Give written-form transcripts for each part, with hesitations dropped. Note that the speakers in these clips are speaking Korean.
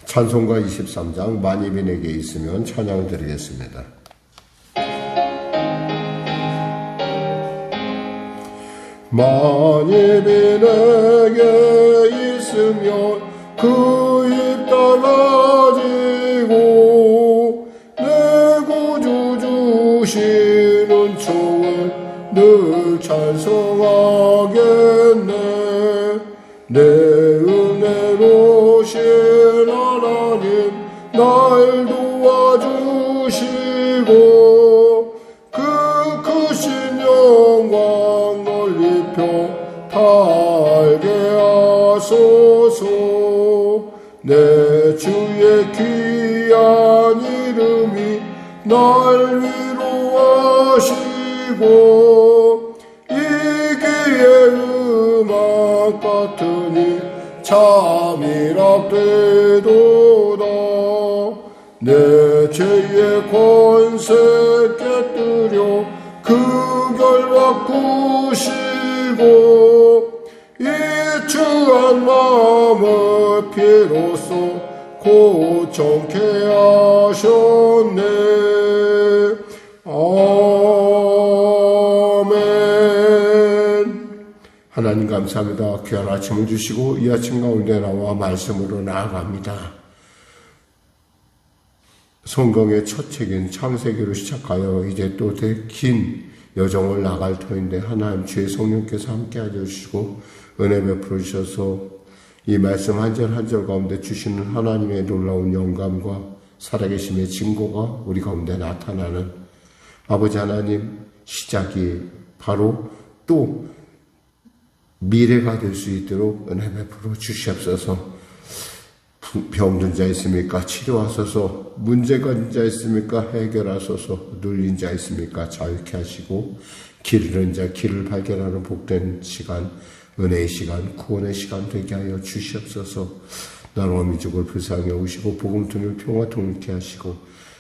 찬송가 23장 만입인에게 있으면 찬양 드리겠습니다. 만입인에게 있으면 그 입 달라지고 내 구주 주시는 총을 늘 찬송하겠네. 내 은혜로신 하나님 날 도와주시고 그 크신 영광 넓히펴 달게 하소서. 내 주의 귀한 이름이 날 위로하시고 이기의 음악 같으니 참이랍되도다. 내 죄의 권세 깨뜨려 그 결박 부시고 이 추한 마음을 피로써 고정케 하셨네. 아멘. 하나님 감사합니다. 귀한 아침을 주시고 이 아침 가운데 나와 말씀으로 나아갑니다. 성경의 첫 책인 창세기로 시작하여 이제 또 긴 여정을 나갈 터인데 하나님 주의 성령께서 함께 하여 주시고 은혜 베풀어 주셔서 이 말씀 한 절 한 절 가운데 주시는 하나님의 놀라운 영감과 살아계심의 증거가 우리 가운데 나타나는 아버지 하나님, 시작이 바로 또 미래가 될 수 있도록 은혜 베풀어 주시옵소서. 병든 자 있습니까? 치료하소서. 문제가 있는 자 있습니까? 해결하소서. 눌린 자 있습니까? 자유케 하시고 길 잃은 자 길을 발견하는 복된 시간, 은혜의 시간, 구원의 시간 되게 하여 주시옵소서. 나라와 민족을 불쌍히 여기시고 복음통일 평화 통일케 하시고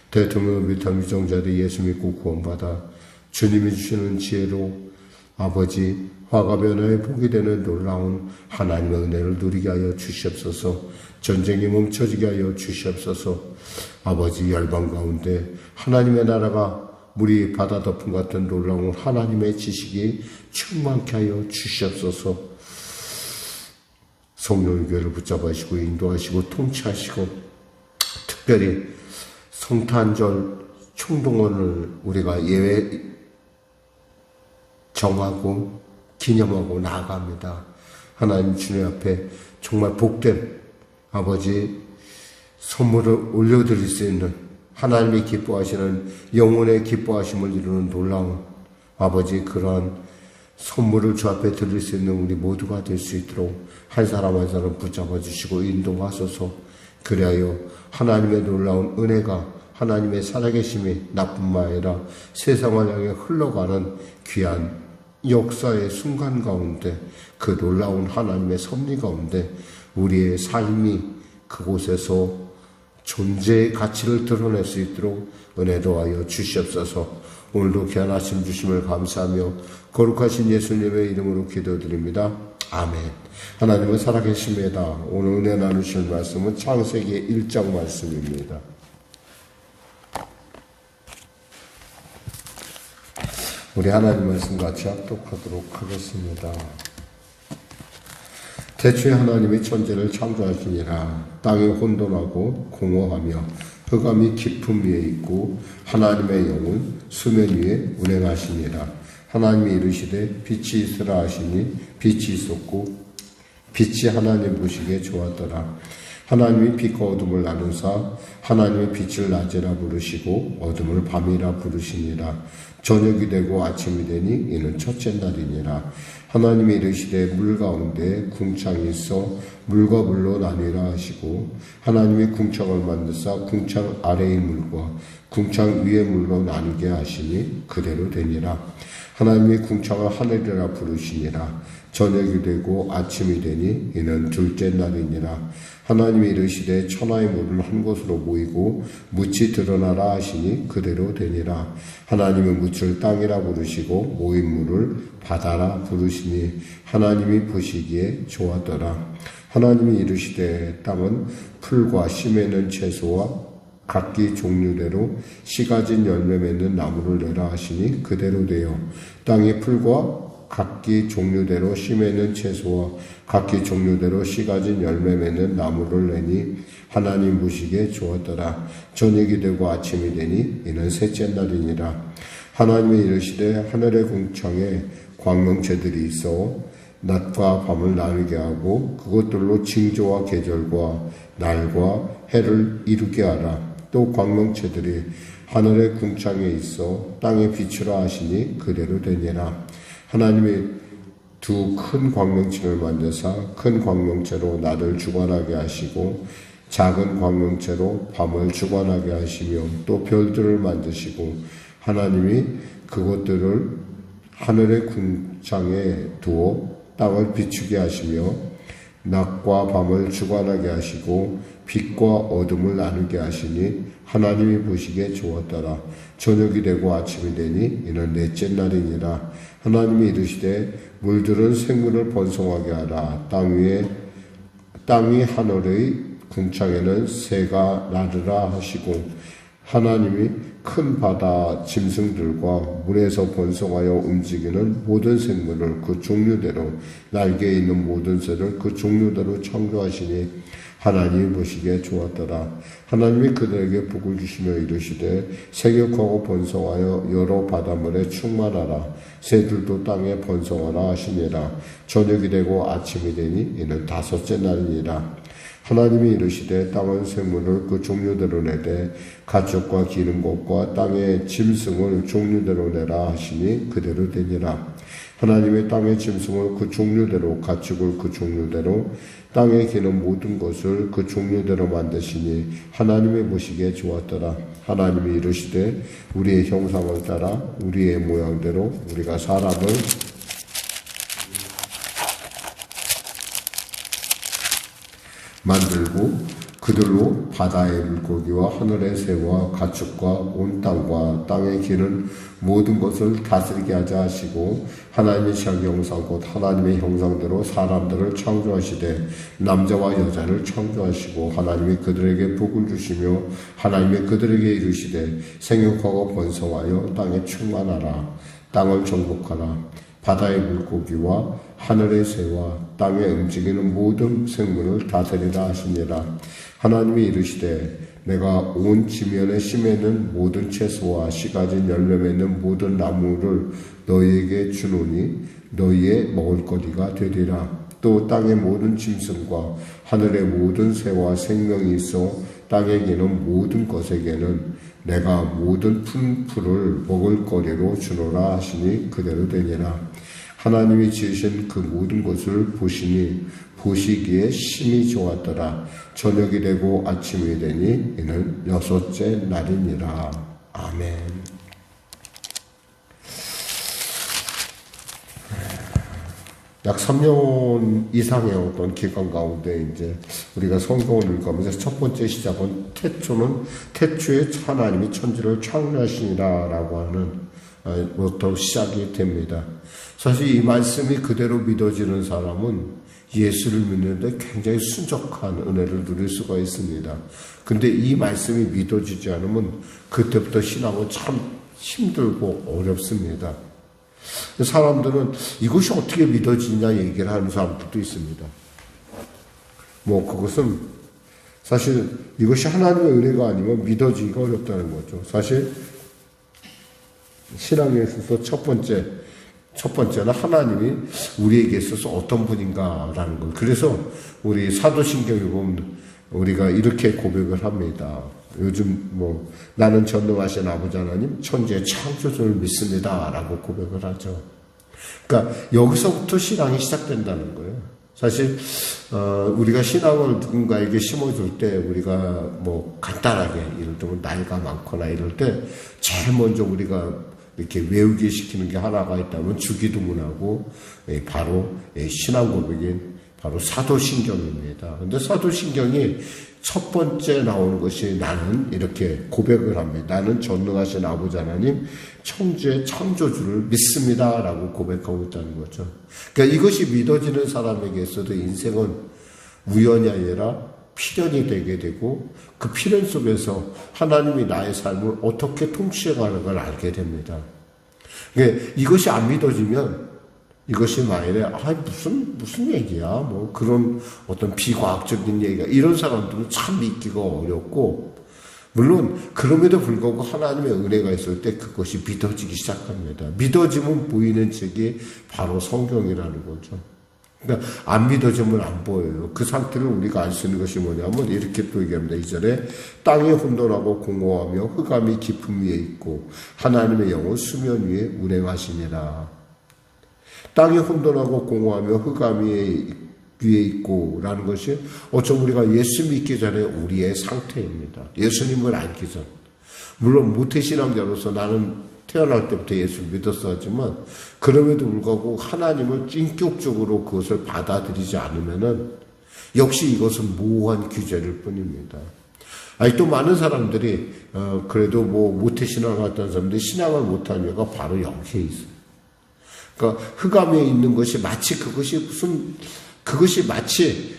대통령 비탄 위정자들이 예수 믿고 구원받아 주님이 주시는 지혜로 아버지 화가 변화에 복이 되는 놀라운 하나님의 은혜를 누리게 하여 주시옵소서. 전쟁이 멈춰지게 하여 주시옵소서. 아버지 열방 가운데 하나님의 나라가 물이 바다 덮음 같은 놀라운 하나님의 지식이 충만케 하여 주시옵소서. 성령의 교회를 붙잡으시고 인도하시고 통치하시고 특별히 성탄절 총동원을 우리가 예외 정하고 기념하고 나아갑니다. 하나님 주님 앞에 정말 복된 아버지 선물을 올려드릴 수 있는 하나님이 기뻐하시는 영혼의 기뻐하심을 이루는 놀라운 아버지 그러한 선물을 주 앞에 드릴 수 있는 우리 모두가 될 수 있도록 한 사람 한 사람 붙잡아 주시고 인도하소서. 그리하여 하나님의 놀라운 은혜가 하나님의 살아계심이 나뿐만 아니라 세상을 향해 흘러가는 귀한 역사의 순간 가운데 그 놀라운 하나님의 섭리 가운데 우리의 삶이 그곳에서 존재의 가치를 드러낼 수 있도록 은혜도 하여 주시옵소서. 오늘도 귀한 아침 주심을 감사하며 거룩하신 예수님의 이름으로 기도드립니다. 아멘. 하나님은 살아계십니다. 오늘 은혜 나누실 말씀은 창세기 1장 말씀입니다. 우리 하나님 말씀 같이 합독하도록 하겠습니다. 태초에 하나님이 천지를 창조하시니라. 땅이 혼돈하고 공허하며 흑암이 깊음 위에 있고 하나님의 영은 수면 위에 운행하시니라. 하나님이 이르시되 빛이 있으라 하시니 빛이 있었고 빛이 하나님 보시기에 좋았더라. 하나님이 빛과 어둠을 나누사 하나님의 빛을 낮이라 부르시고 어둠을 밤이라 부르시니라. 저녁이 되고 아침이 되니 이는 첫째 날이니라. 하나님이 이르시되 물 가운데 궁창이 있어 물과 물로 나뉘라 하시고 하나님이 궁창을 만드사 궁창 아래의 물과 궁창 위의 물로 나누게 하시니 그대로 되니라. 하나님이 궁창을 하늘이라 부르시니라. 저녁이 되고 아침이 되니 이는 둘째 날이니라. 하나님이 이르시되 천하의 물을 한 곳으로 모이고 묻이 드러나라 하시니 그대로 되니라. 하나님이 묻을 땅이라 부르시고 모인 물을 바다라 부르시니 하나님이 보시기에 좋았더라. 하나님이 이르시되 땅은 풀과 씨 맺는 채소와 각기 종류대로 씨 가진 열매 맺는 나무를 내라 하시니 그대로 되어 땅이 풀과 각기 종류대로 씨 맺는 채소와 각기 종류대로 씨 가진 열매 맺는 나무를 내니 하나님 보시기에 좋았더라. 저녁이 되고 아침이 되니 이는 셋째 날이니라. 하나님이 이르시되 하늘의 궁창에 광명체들이 있어 낮과 밤을 나누게 하고 그것들로 징조와 계절과 날과 해를 이루게 하라. 또 광명체들이 하늘의 궁창에 있어 땅에 비추라 하시니 그대로 되니라. 하나님이 두 큰 광명체를 만드사 큰 광명체로 낮을 주관하게 하시고 작은 광명체로 밤을 주관하게 하시며 또 별들을 만드시고 하나님이 그것들을 하늘의 궁창에 두어 땅을 비추게 하시며 낮과 밤을 주관하게 하시고 빛과 어둠을 나누게 하시니 하나님이 보시기에 좋았더라. 저녁이 되고 아침이 되니 이는 넷째 날이니라. 하나님이 이르시되 물들은 생물을 번성하게 하라. 땅이 하늘의 궁창에는 새가 나르라 하시고 하나님이 큰 바다 짐승들과 물에서 번성하여 움직이는 모든 생물을 그 종류대로 날개에 있는 모든 새를 그 종류대로 창조하시니 하나님이 보시기에 좋았더라. 하나님이 그들에게 복을 주시며 이르시되 세격하고 번성하여 여러 바닷물에 충만하라. 새들도 땅에 번성하라 하시니라. 저녁이 되고 아침이 되니 이는 다섯째 날이니라. 하나님이 이르시되 땅은 생물을 그 종류대로 내되 가축과 기는 것과 땅의 짐승을 종류대로 내라 하시니 그대로 되니라. 하나님의 땅의 짐승을 그 종류대로 가축을 그 종류대로 땅에 기는 모든 것을 그 종류대로 만드시니 하나님이 보시기에 좋았더라. 하나님이 이르시되 우리의 형상을 따라 우리의 모양대로 우리가 사람을 만들고 그들로 바다의 물고기와 하늘의 새와 가축과 온 땅과 땅에 기는 모든 것을 다스리게 하자 하시고 하나님의 자기 형상 곧 하나님의 형상대로 사람들을 창조하시되 남자와 여자를 창조하시고 하나님이 그들에게 복을 주시며 하나님이 그들에게 이르시되 생육하고 번성하여 땅에 충만하라. 땅을 정복하라. 바다의 물고기와 하늘의 새와 땅에 움직이는 모든 생물을 다스리라 하시니라. 하나님이 이르시되 내가 온 지면에 씨 맺는 모든 채소와 씨 가진 열매 맺는 모든 나무를 너희에게 주노니 너희의 먹을거리가 되리라. 또 땅의 모든 짐승과 하늘의 모든 새와 생명이 있어 땅에 기는 모든 것에게는 내가 모든 풀을 먹을거리로 주노라 하시니 그대로 되니라. 하나님이 지으신 그 모든 것을 보시니 보시기에 심히 좋았더라. 저녁이 되고 아침이 되니 이는 여섯째 날이니라. 아멘. 약 3년 이상의 어떤 기간 가운데 이제 우리가 성경을 읽으면서 첫 번째 시작은 태초에 하나님이 천지를 창조하시니라라고 하는 부터 시작이 됩니다. 사실 이 말씀이 그대로 믿어지는 사람은 예수를 믿는데 굉장히 순적한 은혜를 누릴 수가 있습니다. 근데 이 말씀이 믿어지지 않으면 그때부터 신앙은 참 힘들고 어렵습니다. 사람들은 이것이 어떻게 믿어지냐 얘기를 하는 사람들도 있습니다. 그것은 사실 이것이 하나님의 은혜가 아니면 믿어지기가 어렵다는 거죠. 사실 신앙에 있어서 첫 번째는 하나님이 우리에게 있어서 어떤 분인가라는 것. 그래서 우리 사도신경에 보면 우리가 이렇게 고백을 합니다. 요즘 나는 전능하신 아버지 하나님 천지의 창조주를 믿습니다 라고 고백을 하죠. 그러니까 여기서부터 신앙이 시작된다는 거예요. 사실 우리가 신앙을 누군가에게 심어줄 때 우리가 간단하게 예를 들면 나이가 많거나 이럴 때 제일 먼저 우리가 이렇게 외우게 시키는 게 하나가 있다면 주기도문하고 바로 신앙 고백인 바로 사도신경입니다. 근데 사도신경이 첫 번째 나오는 것이 나는 이렇게 고백을 합니다. 나는 전능하신 아버지 하나님 천지의 창조주를 믿습니다 라고 고백하고 있다는 거죠. 그러니까 이것이 믿어지는 사람에게 있어도 인생은 우연이 아니라 필연이 되게 되고 그 필연 속에서 하나님이 나의 삶을 어떻게 통치해가는 걸 알게 됩니다. 이것이 안 믿어지면 이것이 만일에 무슨 얘기야 뭐 그런 어떤 비과학적인 얘기가 이런 사람들은 참 믿기가 어렵고 물론 그럼에도 불구하고 하나님의 은혜가 있을 때 그것이 믿어지기 시작합니다. 믿어지면 보이는 책이 바로 성경이라는 거죠. 그러니까 안 믿어지면 안 보여요. 그 상태를 우리가 알 수 있는 것이 뭐냐면 이렇게 또 얘기합니다. 2절에 땅이 혼돈하고 공허하며 흑암이 깊음 위에 있고 하나님의 영은 수면 위에 운행하시니라. 땅이 혼돈하고 공허하며 흑암이 위에 있고 라는 것이 어쩌면 우리가 예수 믿기 전에 우리의 상태입니다. 예수님을 알기 전. 물론 모태신앙자로서 나는 태어날 때부터 예수를 믿었었지만 그럼에도 불구하고 하나님을 인격적으로 그것을 받아들이지 않으면은 역시 이것은 모호한 규제일 뿐입니다. 또 많은 사람들이 그래도 뭐 모태신앙을 했던 사람들이 신앙을 못한 이유가 바로 여기에 있어요. 그러니까 흑암에 있는 것이 마치 그것이 마치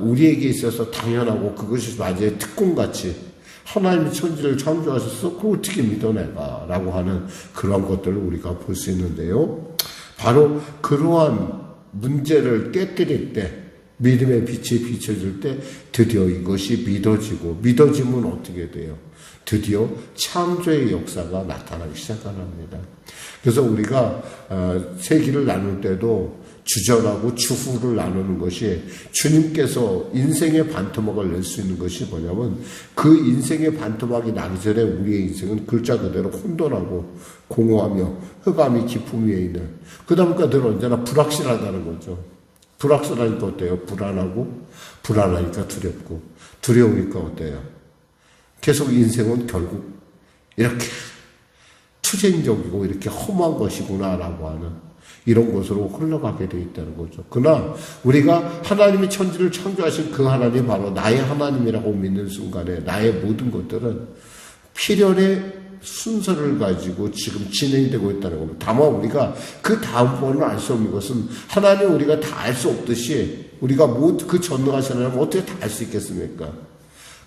우리에게 있어서 당연하고 그것이 마치 특권같이 하나님이 천지를 창조하셔서 그걸 어떻게 믿어내가 라고 하는 그런 것들을 우리가 볼 수 있는데요. 바로 그러한 문제를 깨뜨릴 때 믿음의 빛이 비춰질 때 드디어 이것이 믿어지면 어떻게 돼요? 드디어 창조의 역사가 나타나기 시작합니다. 그래서 우리가 세기를 나눌 때도 주전하고 주후를 나누는 것이 주님께서 인생의 반토막을 낼 수 있는 것이 뭐냐면 그 인생의 반토막이 나기 전에 우리의 인생은 글자 그대로 혼돈하고 공허하며 흑암이 깊음 위에 있는 그다음까 늘 언제나 불확실하다는 거죠. 불확실하니까 어때요? 불안하니까 두렵고 두려우니까 어때요? 계속 인생은 결국 이렇게 투쟁적이고 이렇게 험한 것이구나라고 하는 이런 것으로 흘러가게 되어 있다는 거죠. 그러나 우리가 하나님이 천지를 창조하신 그 하나님 바로 나의 하나님이라고 믿는 순간에 나의 모든 것들은 필연의 순서를 가지고 지금 진행이 되고 있다는 겁니다. 다만 우리가 그 다음번은 알 수 없는 것은 하나님 우리가 다 알 수 없듯이 우리가 그 전능하신 하나님 어떻게 다 알 수 있겠습니까?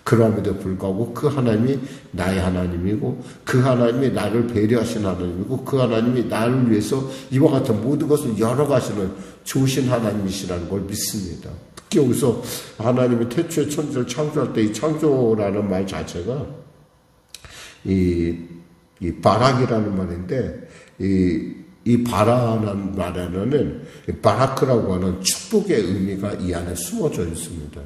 그럼에도 불구하고 그 하나님이 나의 하나님이고 그 하나님이 나를 배려하신 하나님이고 그 하나님이 나를 위해서 이와 같은 모든 것을 열어가시는 좋으신 하나님이시라는 걸 믿습니다. 특히 여기서 하나님이 태초에 천지를 창조할 때 이 창조라는 말 자체가 이 바락이라는 말인데 이 바라라는 말에는 바라크라고 하는 축복의 의미가 이 안에 숨어져 있습니다.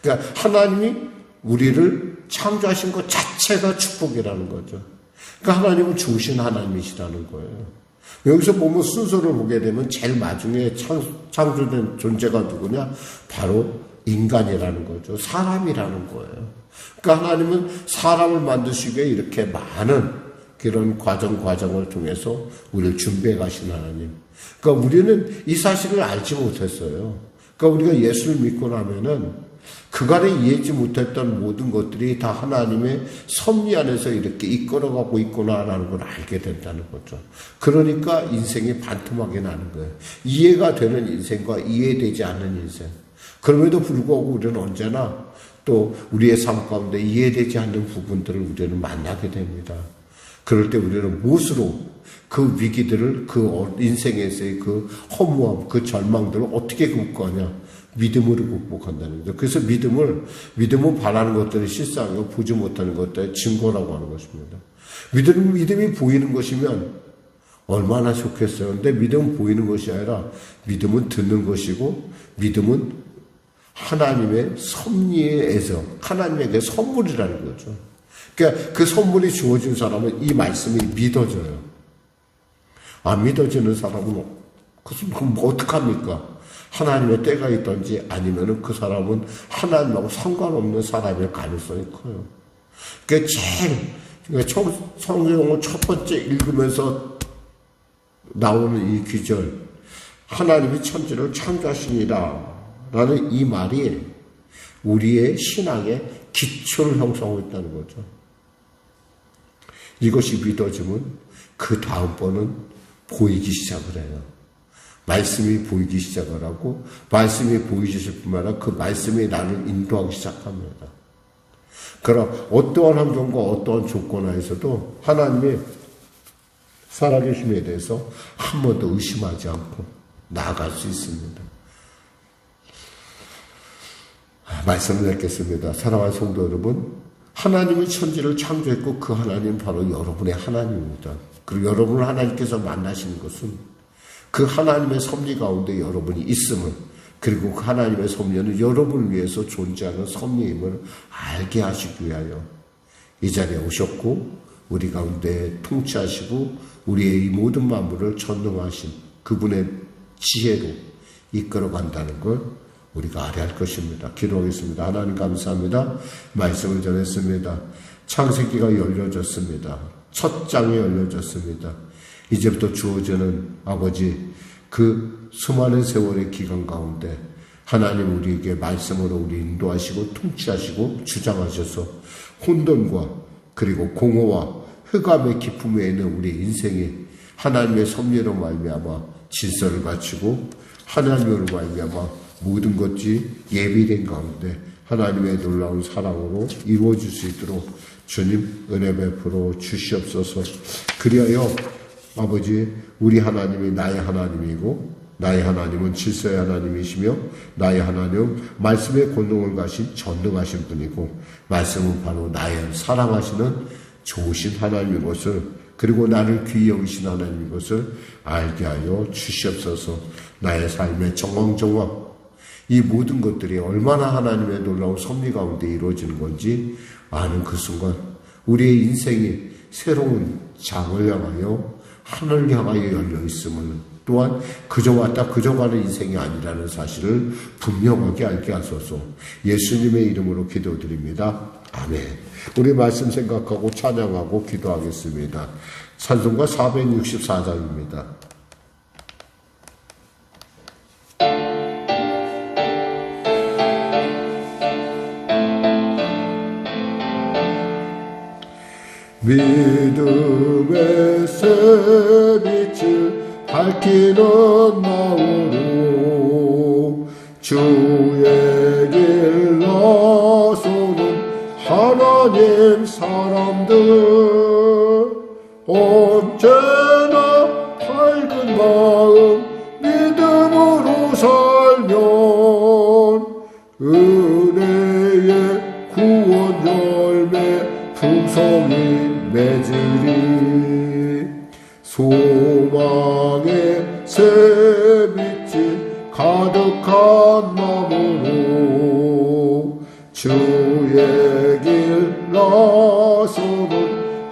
그러니까 하나님이 우리를 창조하신 것 자체가 축복이라는 거죠. 그러니까 하나님은 좋으신 하나님이시라는 거예요. 여기서 보면 순서를 보게 되면 제일 마지막에 창조된 존재가 누구냐? 바로 인간이라는 거죠. 사람이라는 거예요. 그러니까 하나님은 사람을 만드시기 위해 이렇게 많은 그런 과정을 통해서 우리를 준비해 가신 하나님. 그러니까 우리는 이 사실을 알지 못했어요. 그러니까 우리가 예수를 믿고 나면은 그간에 이해하지 못했던 모든 것들이 다 하나님의 섭리 안에서 이렇게 이끌어가고 있구나라는 걸 알게 된다는 거죠. 그러니까 인생이 반토막이 나는 거예요. 이해가 되는 인생과 이해되지 않는 인생. 그럼에도 불구하고 우리는 언제나 또 우리의 삶 가운데 이해되지 않는 부분들을 우리는 만나게 됩니다. 그럴 때 우리는 무엇으로 그 위기들을 그 인생에서의 그 허무함, 그 절망들을 어떻게 극복하냐? 믿음으로 극복한다는 거죠. 그래서 믿음은 바라는 것들을 실상이고 보지 못하는 것들의 증거라고 하는 것입니다. 믿음이 보이는 것이면 얼마나 좋겠어요. 근데 믿음은 보이는 것이 아니라 믿음은 듣는 것이고 믿음은 하나님의 섭리에서 하나님에게 선물이라는 거죠. 그러니까 그 선물이 주어진 사람은 이 말씀이 믿어져요. 안 믿어지는 사람은 그럼 어떡합니까? 하나님의 때가 있든지 아니면은 그 사람은 하나님하고 상관없는 사람일 가능성이 커요. 그러니까 성경을 첫 번째 읽으면서 나오는 이 귀절, 하나님이 천지를 창조하시니라 라는 이 말이 우리의 신앙의 기초를 형성하고 있다는 거죠. 이것이 믿어지면 그 다음번은 보이기 시작을 해요. 말씀이 보이기 시작을 하고, 말씀이 보이실 뿐만 아니라 그 말씀이 나를 인도하기 시작합니다. 그러나 어떠한 환경과 어떠한 조건 하에서도 하나님의 살아계심에 대해서 한 번도 의심하지 않고 나아갈 수 있습니다. 말씀을 맺겠습니다. 사랑하는 성도 여러분, 하나님이 천지를 창조했고 그 하나님은 바로 여러분의 하나님입니다. 그리고 여러분을 하나님께서 만나시는 것은 그 하나님의 섭리 가운데 여러분이 있음을, 그리고 그 하나님의 섭리는 여러분을 위해서 존재하는 섭리임을 알게 하시기 위하여 이 자리에 오셨고, 우리 가운데 통치하시고 우리의 이 모든 만물을 전능하신 그분의 지혜로 이끌어간다는 걸 우리가 알아야 할 것입니다. 기도하겠습니다. 하나님 감사합니다. 말씀을 전했습니다. 창세기가 열려졌습니다. 첫 장이 열려졌습니다. 이제부터 주어지는 아버지 그 수많은 세월의 기간 가운데 하나님 우리에게 말씀으로 우리 인도하시고 통치하시고 주장하셔서 혼돈과 그리고 공허와 흑암의 기품 외에는 우리 인생이 하나님의 섭리로 말미암아 질서를 갖추고 하나님으로 말미암아 모든 것이 예비된 가운데 하나님의 놀라운 사랑으로 이루어질 수 있도록 주님 은혜 베풀어 주시옵소서. 그리하여 아버지 우리 하나님이 나의 하나님이고 나의 하나님은 질서의 하나님이시며 나의 하나님은 말씀의 권능을 가신 전능하신 분이고 말씀은 바로 나의 사랑하시는 좋으신 하나님인 것을, 그리고 나를 귀히 여기신 하나님인 것을 알게 하여 주시옵소서. 나의 삶의 정황정황 이 모든 것들이 얼마나 하나님의 놀라운 섭리 가운데 이루어지는 건지 아는 그 순간 우리의 인생이 새로운 장을 향하여 하늘을 향하여 열려 있음을, 또한 그저 왔다 그저 가는 인생이 아니라는 사실을 분명하게 알게 하소서. 예수님의 이름으로 기도드립니다. 아멘. 우리 말씀 생각하고 찬양하고 기도하겠습니다. 찬송가 464장입니다. 믿음의 새빛을 밝히는 마음으로 주의 길 나서는 하나님 사람들, 언제나 밝은 마음 믿음으로 살면 은혜의 구원 열매 풍성히 맺으리. 소망의 새빛이 가득한 마음으로 주의 길 나서는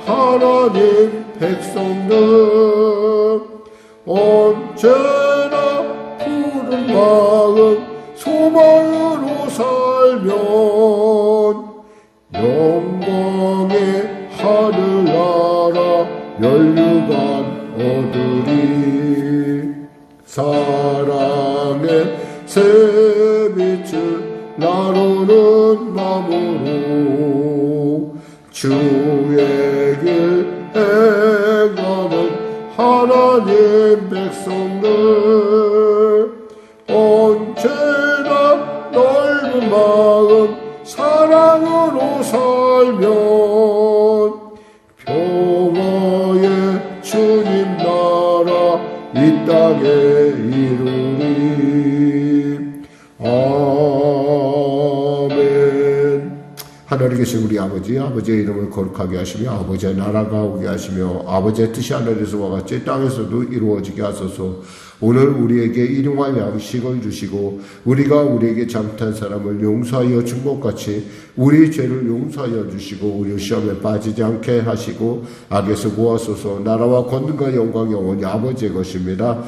하나님 백성들, 언제나 푸른 마음 소망으로 살면 영광의 하늘나라 면류관 얻으리. 사랑의 새빛을 나누는 마음으로 주의 길 행하는 하나님 백성들, 언제나 넓은 마음 사랑으로 살면 평화의 주님 나라 이 땅에 이루리. 아멘. 하늘에 계신 우리 아버지, 아버지의 이름을 거룩하게 하시며 아버지의 나라가 오게 하시며 아버지의 뜻이 하늘에서와 같이 땅에서도 이루어지게 하소서. 오늘 우리에게 일용할 양식을 주시고 우리가 우리에게 잘못한 사람을 용서하여 준 것 같이 우리 죄를 용서하여 주시고 우리 시험에 빠지지 않게 하시고 악에서 구하소서. 나라와 권능과 영광이 영원히 아버지의 것입니다.